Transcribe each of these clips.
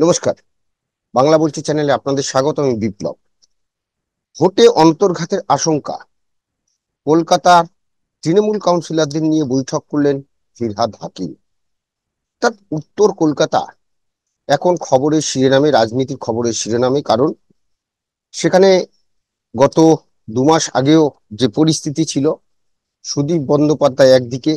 নমস্কার। বাংলা বলছি চ্যানেলে আপনাদের স্বাগত। আমি বিপ্লব। ভোটে অন্তর্ঘাতের আশঙ্কা, কলকাতার তৃণমূল কাউন্সিলরদের নিয়ে বৈঠক করলেন ফিরহাদ হাকিম। অর্থাৎ উত্তর কলকাতা এখন খবরের শিরোনামে, রাজনীতির খবরের শিরোনামে, কারণ সেখানে গত 2 মাস আগেও যে পরিস্থিতি ছিল, সুদীপ বন্দ্যোপাধ্যায় একদিকে,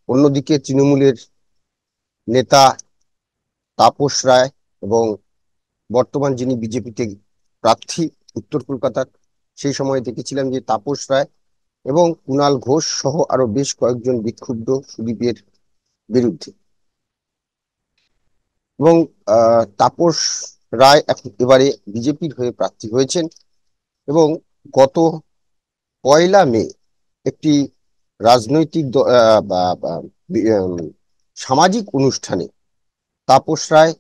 অন্যদিকে তৃণমূলের নেতা তাপস রায় এবং বর্তমান যিনি বিজেপিতে প্রার্থী উত্তর কলকাতার, সেই সময় দেখেছিলাম যে তাপস রায় এবং কুণাল ঘোষ সহ আরো বেশ কয়েকজন বিক্ষুব্ধ সুদীপের বিরুদ্ধে। এবং তাপস রায় এখন এবারে বিজেপির হয়ে প্রার্থী হয়েছেন এবং গত 1 মে একটি রাজনৈতিক সামাজিক অনুষ্ঠানে তাপস রায়,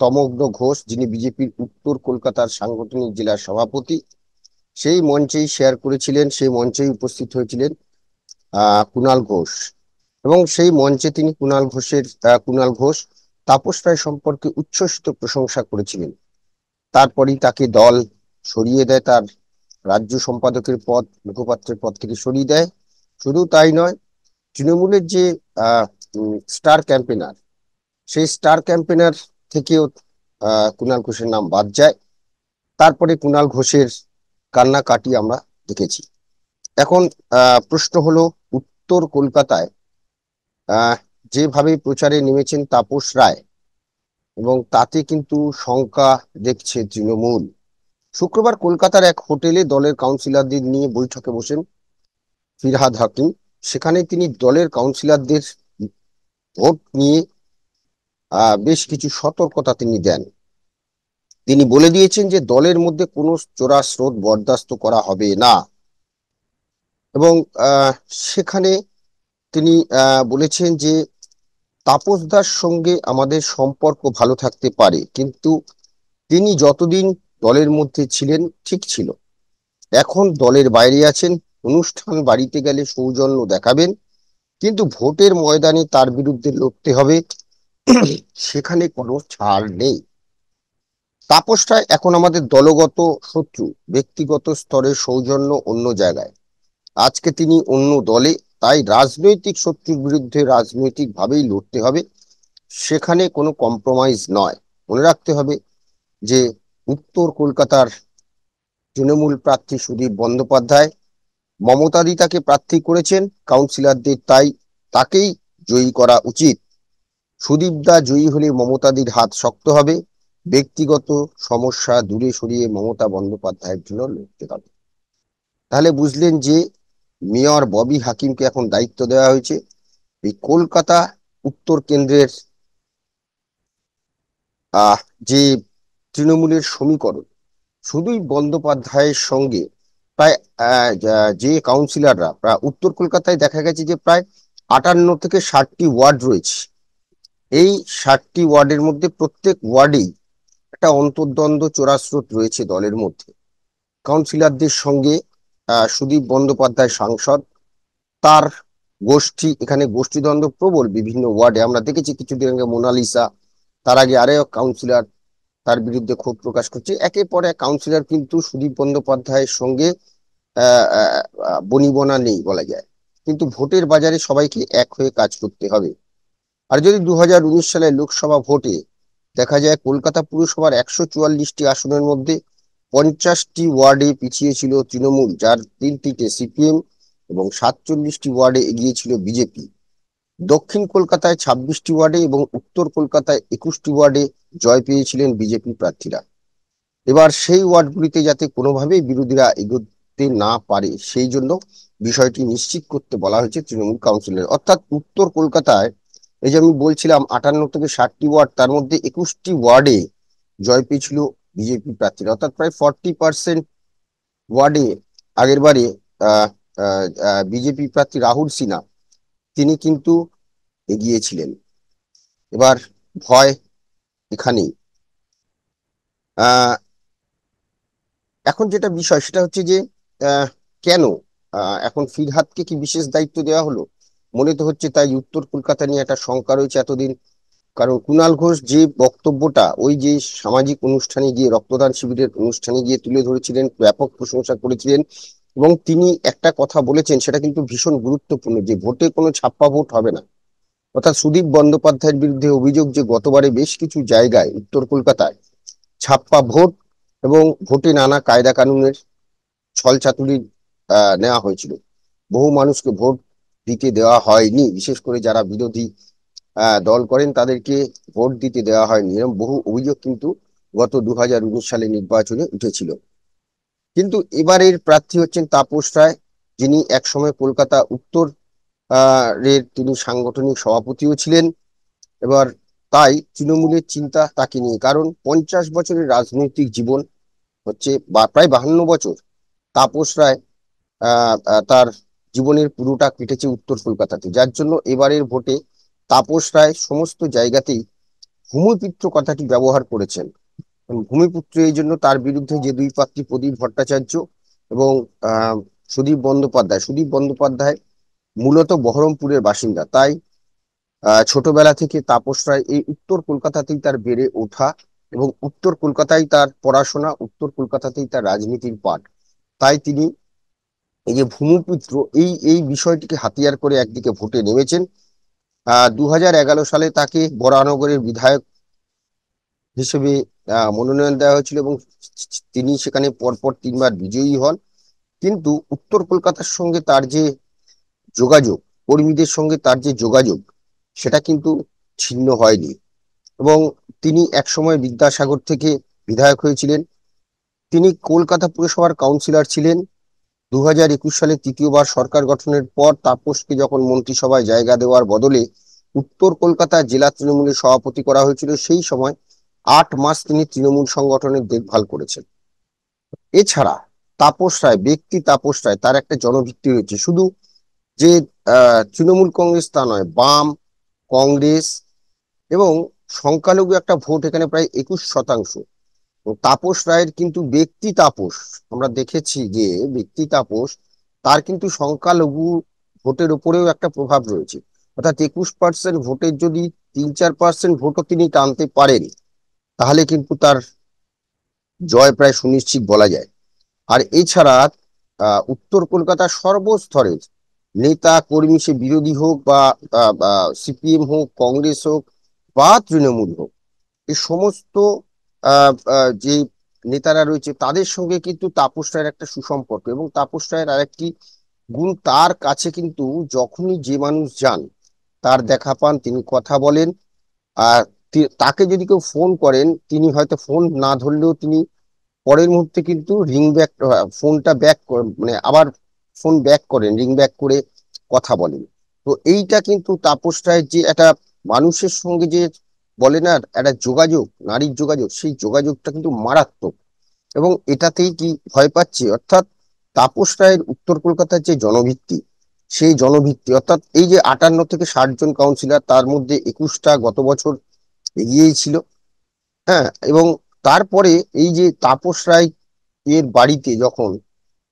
তমগ্ন ঘোষ যিনি বিজেপির উত্তর কলকাতার সাংগঠনিক জেলার সভাপতি, সেই মঞ্চেই শেয়ার করেছিলেন, সেই মঞ্চেই উপস্থিত হয়েছিলেন কুণাল ঘোষ। এবং সেই মঞ্চে তিনি কুণাল ঘোষ তাপস রায় সম্পর্কে উচ্ছ্বসিত প্রশংসা করেছিলেন। তারপরই তাকে দল সরিয়ে দেয়, তার রাজ্য সম্পাদকের পদ, মুখপাত্রের পদ থেকে সরিয়ে দেয়। শুধু তাই নয়, তৃণমূলের যে স্টার ক্যাম্পেনার, সেই স্টার ক্যাম্পেনার থেকেও কুণাল ঘোষের নাম বাদ যায়। তারপরে কুণাল ঘোষের কান্নাকাটি আমরা দেখেছি। এখন প্রশ্ন হলো, উত্তর কলকাতায় আহ যেভাবে প্রচারে নেমেছেন তাপস রায়, এবং তাতে কিন্তু শঙ্কা দেখছে তৃণমূল। শুক্রবার কলকাতার এক হোটেলে দলের কাউন্সিলরদের নিয়ে বৈঠকে বসেন ফিরহাদ হাকিম। সেখানে তিনি দলের কাউন্সিলরদের ভোট নিয়ে বেশ কিছু সতর্কতা তিনি দেন। তিনি বলে দিয়েছেন যে দলের মধ্যে কোনো চোরা স্রোত বরদাস্ত করা হবে না। এবং সেখানে তিনি বলেছেন যে তাপসদার সঙ্গে আমাদের সম্পর্ক ভালো থাকতে পারে, কিন্তু তিনি যতদিন দলের মধ্যে ছিলেন ঠিক ছিল। এখন দলের বাইরে আছেন, অনুষ্ঠান বাড়িতে গেলে সৌজন্য দেখাবেন, কিন্তু ভোটের ময়দানে তার বিরুদ্ধে লড়তে হবে, সেখানে কোনো ছাড় নেই। তাপসটা এখন আমাদের দলগত শত্রু, ব্যক্তিগত স্তরে সৌজন্য অন্য জায়গায়, আজকে তিনি অন্য দলে, তাই রাজনৈতিক শত্রুর বিরুদ্ধে রাজনৈতিক ভাবেই লড়তে হবে, সেখানে কোনো কম্প্রোমাইজ নয়। মনে রাখতে হবে যে উত্তর কলকাতার তৃণমূল প্রার্থী সুদীপ বন্দ্যোপাধ্যায়, মমতাদি তাকে প্রার্থী করেছেন কাউন্সিলরদের, তাই তাকেই জয়ী করা উচিত। সুদীপ দা জয়ী হলে মমতাদির হাত শক্ত হবে, ব্যক্তিগত সমস্যা দূরে সরিয়ে মমতা বন্দ্যোপাধ্যায়ের জন্য লড়তে হবে। তাহলে বুঝলেন যে মেয়র ববি হাকিমকে এখন দায়িত্ব দেওয়া হয়েছে এই কলকাতা উত্তর কেন্দ্রের যে তৃণমূলের সমীকরণ, শুধুই বন্দ্যোপাধ্যায়ের সঙ্গে প্রায় যে কাউন্সিলররা, প্রায় উত্তর কলকাতায় দেখা গেছে যে প্রায় 58 থেকে 60টি ওয়ার্ড রয়েছে। এই 60টি ওয়ার্ডের মধ্যে প্রত্যেক ওয়ার্ডেই একটা অন্তর্দ্বন্দ্ব, চোরাস্রোত রয়েছে দলের মধ্যে। কাউন্সিলরদের সঙ্গে সুদীপ বন্দ্যোপাধ্যায় সাংসদ, তার গোষ্ঠী, এখানে গোষ্ঠীদ্বন্দ্ব প্রবল বিভিন্ন ওয়ার্ডে। আমরা দেখেছি কিছুদিন আগে মোনালিসা, তার আগে আরেক কাউন্সিলর তার বিরুদ্ধে ক্ষোভ প্রকাশ করছে। একের পর এক কাউন্সিলর কিন্তু সুদীপ বন্দ্যোপাধ্যায়ের সঙ্গে বনিবনা নেই বলা যায়। কিন্তু ভোটের বাজারে সবাইকে এক হয়ে কাজ করতে হবে। আর যদি 2019 সালে লোকসভা ভোটে দেখা যায় কলকাতা পুরসভার 144টি আসনের মধ্যে 50টি ওয়ার্ডে পিছিয়ে ছিল তৃণমূল, যার 3টিতে সিপিএম, এবং 47টি ওয়ার্ডে এগিয়ে ছিল বিজেপি। দক্ষিণ কলকাতায় 26টি ওয়ার্ডে এবং উত্তর কলকাতায় 21টি ওয়ার্ডে জয় পেয়েছিলেন বিজেপি প্রার্থীরা। এবার সেই ওয়ার্ডগুলিতে যাতে কোনোভাবেই বিরোধীরা এগোতে না পারে, সেই জন্য বিষয়টি নিশ্চিত করতে বলা হয়েছে তৃণমূল কাউন্সিলর। অর্থাৎ উত্তর কলকাতায়, এই যে আমি বলছিলাম 58 থেকে 60টি ওয়ার্ড, তার মধ্যে 21টি ওয়ার্ডে জয় পেয়েছিল বিজেপি প্রার্থীরা। অর্থাৎ প্রায় 40% ওয়ার্ডে আগের বারে বিজেপি প্রার্থী রাহুল সিনহা তিনি কিন্তু এগিয়েছিলেন। এবার ভয় এখানেই। আহ এখন যেটা বিষয় সেটা হচ্ছে যে আহ, কেন এখন ফিরহাদকে কি বিশেষ দায়িত্ব দেওয়া হলো? মনে তো হচ্ছে তাই। উত্তর কলকাতা নিয়ে একটা শঙ্কা রয়েছে এতদিন। কারণ কুণাল ঘোষ যে বক্তব্যটা ওই যে সামাজিক অনুষ্ঠানে গিয়ে, রক্তদান শিবিরের অনুষ্ঠানে গিয়ে তুলে ধরেছিলেন, ব্যাপক প্রশংসা করেছিলেন। এবং তিনি একটা কথা বলেছেন, সেটা কিন্তু ভীষণ গুরুত্বপূর্ণ, যে ভোটে কোনো ছাপ্পা ভোট হবে না। অর্থাৎ সুদীপ বন্দ্যোপাধ্যায়ের বিরুদ্ধে অভিযোগ যে গতবারে বেশ কিছু জায়গায় উত্তর কলকাতায় ছাপ্পা ভোট এবং ভোটে নানা কায়দা কানুনের ছলচাতুরি নেওয়া হয়েছিল। বহু মানুষকে ভোট দিতে দেওয়া হয়নি, বিশেষ করে যারা বিরোধী দল করেন তাদেরকে ভোট দিতে দেওয়া হয়নি, এরকম বহু অভিযোগ কিন্তু গত 2019 সালে নির্বাচনে উঠেছিল। কিন্তু এবারের প্রার্থী হচ্ছেন তাপস রায়, যিনি একসময় কলকাতা উত্তর এর তিনি সাংগঠনিক সভাপতিও ছিলেন। এবার তাই তৃণমূলের চিন্তা তাকে নিয়ে, কারণ 50 বছরের রাজনৈতিক জীবন হচ্ছে, বা প্রায় 52 বছর তাপস রায় তার জীবনের পুরোটা কেটেছে উত্তর কলকাতাতে, যার জন্য এবারের ভোটে তাপস রায় সমস্ত জায়গাতেই ভূমিপুত্র কথাটি ব্যবহার করেছেন। ভূমিপুত্র এই জন্য, তার বিরুদ্ধে যে দুই প্রার্থী প্রদীপ ভট্টাচার্য এবং আহ সুদীপ বন্দ্যোপাধ্যায় মূলত বহরমপুরের বাসিন্দা, তাই ছোটবেলা থেকে তাপস রায় এই উত্তর কলকাতাতেই তার বেড়ে ওঠা, এবং উত্তর কলকাতায় তার পড়াশোনা, উত্তর কলকাতাতেই তার রাজনীতির পাঠ। তাই তিনি এই যে ভূমিপুত্র, এই এই বিষয়টিকে হাতিয়ার করে একদিকে ভোটে নেমেছেন। 2011 সালে তাকে বরানগরের বিধায়ক হিসেবে মনোনয়ন দেওয়া হয়েছিল, এবং তিনি সেখানে পরপর 3বার বিজয়ী হন। কিন্তু উত্তর কলকাতার সঙ্গে তার যে যোগাযোগ, কর্মীদের সঙ্গে তার যে যোগাযোগ, সেটা কিন্তু ছিন্ন হয়নি। এবং তিনি একসময় বিদ্যাসাগর থেকে বিধায়ক হয়েছিলেন। তিনি কলকাতা পুরসভার কাউন্সিলর ছিলেন। 2021 সালে তৃতীয়বার সরকার গঠনের পর তাপসকে যখন মন্ত্রিসভায় জায়গা দেওয়ার বদলে উত্তর কলকাতা জেলা তৃণমূলের সভাপতি করা হয়েছিল, সেই সময় 8 মাস তিনি তৃণমূল সংগঠনের দেখভাল করেছেন। এছাড়া তাপস রায়, ব্যক্তি তাপস রায়, তার একটা জনভিত্তি রয়েছে। শুধু যে তৃণমূল কংগ্রেস তা নয়, বাম, কংগ্রেস এবং সংখ্যালঘু একটা ভোট এখানে প্রায় 21%। তাপস রায়ের কিন্তু ব্যক্তি তাপস, আমরা দেখেছি যে ব্যক্তি তাপস, তার কিন্তু সংখ্যালঘু ভোটের উপরেও একটা প্রভাব রয়েছে। অর্থাৎ 21% ভোটের যদি 3-4% ভোটও তিনি টানতে পারেন, তাহলে কিন্তু তার জয় প্রায় সুনিশ্চিত বলা যায়। আর এছাড়া উত্তর কলকাতার সর্বস্তরের নেতা কর্মী, সে বিরোধী হোক বা সিপিএম হোক, কংগ্রেস হোক বা তৃণমূল হোক, এই সমস্ত যে নেতারা রয়েছে তাদের সঙ্গে কিন্তু তাপস রায়ের একটা সুসম্পর্ক। এবং তাপস রায়ের আরেকটি গুণ, তার কাছে কিন্তু যখনই যে মানুষ যান, তার দেখা পান, তিনি কথা বলেন। আর তাকে যদি কেউ ফোন করেন, তিনি হয়তো ফোন না ধরলেও তিনি পরের মুহূর্তে কিন্তু রিং ব্যাক, ফোনটা ব্যাক, মানে আবার ফোন ব্যাক করেন, রিং ব্যাক করে কথা বলেন। তো এইটা কিন্তু তাপস রায়ের যে একটা মানুষের সঙ্গে যে বলে না একটা যোগাযোগ, নারীর যোগাযোগ, সেই যোগাযোগটা কিন্তু মারাত্মক। এবং এটাতেই কি ভয় পাচ্ছে, অর্থাৎ তাপস রায়ের উত্তর কলকাতার যে জনভিত্তি, সেই জনভিত্তি, অর্থাৎ এই যে 58 থেকে 60 জন কাউন্সিলর, তার মধ্যে 21টা গত বছর এগিয়েই ছিল। হ্যাঁ, এবং তারপরে এই যে তাপস রায় এর বাড়িতে যখন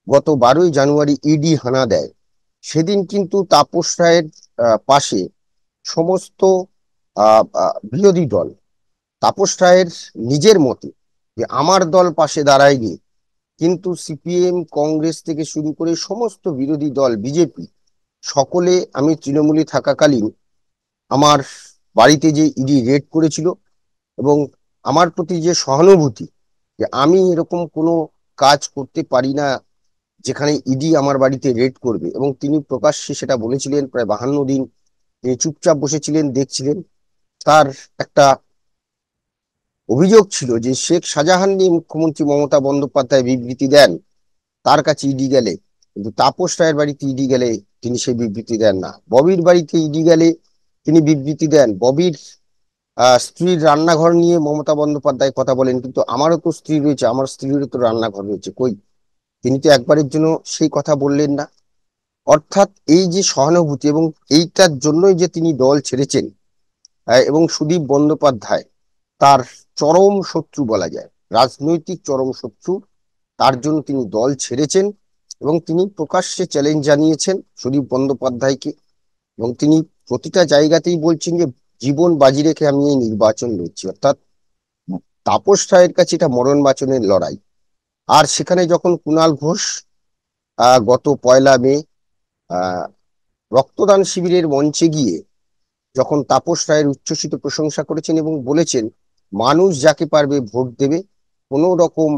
গত 12ই জানুয়ারি ইডি হানা দেয়, সেদিন কিন্তু তাপস রায়ের পাশে সমস্ত বিরোধী দল, তাপস রায়ের নিজের মতে যে আমার দল পাশে দাঁড়ায়নি, কিন্তু সিপিএম, কংগ্রেস থেকে শুরু করে সমস্ত বিরোধী দল, বিজেপি, সকলে আমি তৃণমূলে থাকাকালীন আমার বাড়িতে যে ইডি রেড করেছিল, এবং আমার প্রতি যে সহানুভূতি, যে আমি এরকম কোনো কাজ করতে পারি না যেখানে ইডি আমার বাড়িতে রেড করবে, এবং তিনি প্রকাশ্যে সেটা বলেছিলেন। প্রায় 52 দিন তিনি চুপচাপ বসেছিলেন, দেখছিলেন। তার একটা অভিযোগ ছিল যে শেখ শাহজাহান নিয়ে মুখ্যমন্ত্রী মমতা বন্দ্যোপাধ্যায় বিবৃতি দেন, তার কাছে ইডি গেলে, কিন্তু তাপস রায়ের বাড়িতে ইডি গেলে তিনি সেই বিবৃতি দেন না। ববির বাড়িতে ইডি গেলে তিনি বিবৃতি দেন। ববির স্ত্রীর রান্নাঘর নিয়ে মমতা বন্দ্যোপাধ্যায় কথা বলেন, কিন্তু আমারও তো স্ত্রী রয়েছে, আমার স্ত্রীরও তো রান্নাঘর রয়েছে, কই? তিনি তো একবারের জন্য সেই কথা বললেন না। অর্থাৎ এই যে সহানুভূতি, এবং এইটার জন্যই যে তিনি দল ছেড়েছেন, এবং সুদীপ বন্দ্যোপাধ্যায় তার চরম শত্রু বলা যায়, রাজনৈতিক চরম শত্রু, তার জন্য তিনি দল ছেড়েছেন। এবং তিনি প্রকাশ্যে চ্যালেঞ্জ জানিয়েছেন সুদীপ বন্দ্যোপাধ্যায়কে, এবং তিনি প্রতিটা জায়গাতেই বলছেন যে জীবন বাজি রেখে আমি এই নির্বাচন লড়ছি। অর্থাৎ তাপস রায়ের কাছে এটা মরণ বাঁচনের লড়াই। আর সেখানে যখন কুণাল ঘোষ গত 1 মে আহ রক্তদান শিবিরের মঞ্চে গিয়ে যখন তাপস রায়ের উচ্ছ্বসিত প্রশংসা করেছেন এবং বলেছেন মানুষ যাকে পারবে ভোট দেবে, কোনো রকম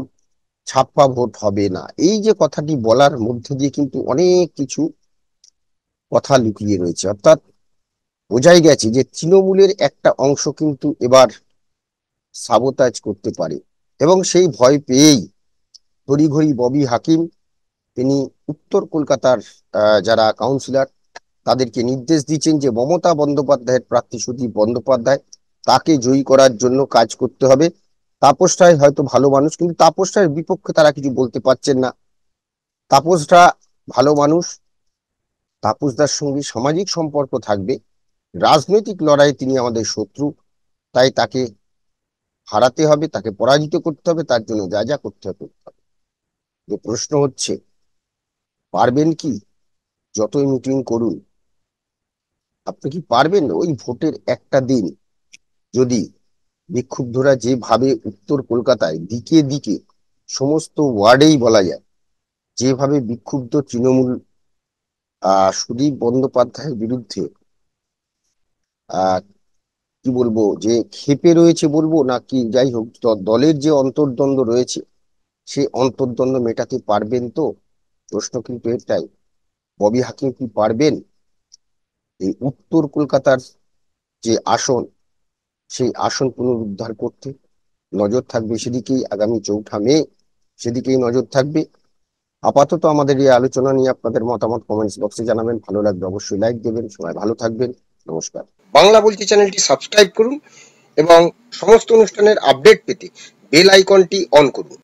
ছাপ্পা ভোট হবে না, এই যে কথাটি বলার মধ্যে দিয়ে কিন্তু অনেক কিছু কথা লুকিয়ে রয়েছে। অর্থাৎ বোঝাই গেছে যে তৃণমূলের একটা অংশ কিন্তু এবার সাবোতাজ করতে পারে, এবং সেই ভয় পেয়েই তড়িঘড়ি ববি হাকিম তিনি উত্তর কলকাতার যারা কাউন্সিলর তাদেরকে নির্দেশ দিচ্ছেন যে মমতা বন্দ্যোপাধ্যায়ের প্রার্থী সুদীপ বন্দ্যোপাধ্যায়, তাকে জয়ী করার জন্য কাজ করতে হবে। তাপস রায় হয়তো ভালো মানুষ, কিন্তু তাপস রায়ের বিপক্ষে তারা কিছু বলতে পারছেন না। তাপসরা ভালো মানুষ, তাপসদার সঙ্গে সামাজিক সম্পর্ক থাকবে, রাজনৈতিক লড়াইয়ে তিনি আমাদের শত্রু, তাই তাকে হারাতে হবে, তাকে পরাজিত করতে হবে, তার জন্য যা যা করতে হবে করতে হবে। যে প্রশ্ন হচ্ছে পারবেন কি? যতই মিটিং করুন আপনি কি পারবেন ওই ভোটের একটা দিন যদি বিক্ষুব্ধরা যেভাবে উত্তর কলকাতায় দিকে দিকে সমস্ত ওয়ার্ডেই বলা যায় যেভাবে বিক্ষুব্ধ তৃণমূল সুদীপ বন্দ্যোপাধ্যায়ের বিরুদ্ধে আহ কি বলবো যে ক্ষেপে রয়েছে বলবো নাকি, যাই হোক দলের যে অন্তর্দ্বন্দ্ব রয়েছে সেই অন্তর্দ্বন্দ্ব মেটাতে পারবেন তো? প্রশ্ন কিন্তু এটাই। ববি হাকিম কি পারবেন এই উত্তর কলকাতার যে আসন সেই আসন পুনরুদ্ধার করতে? নজর থাকবে সেদিকেই, আগামী 4 মে সেদিকেই নজর থাকবে। আপাতত আমাদের এই আলোচনা নিয়ে আপনাদের মতামত কমেন্টস বক্সে জানাবেন, ভালো লাগবে অবশ্যই লাইক দেবেন। সবাই ভালো থাকবেন, নমস্কার। বাংলা বলছি চ্যানেলটি সাবস্ক্রাইব করুন এবং সমস্ত অনুষ্ঠানের আপডেট পেতে বেল আইকনটি অন করুন।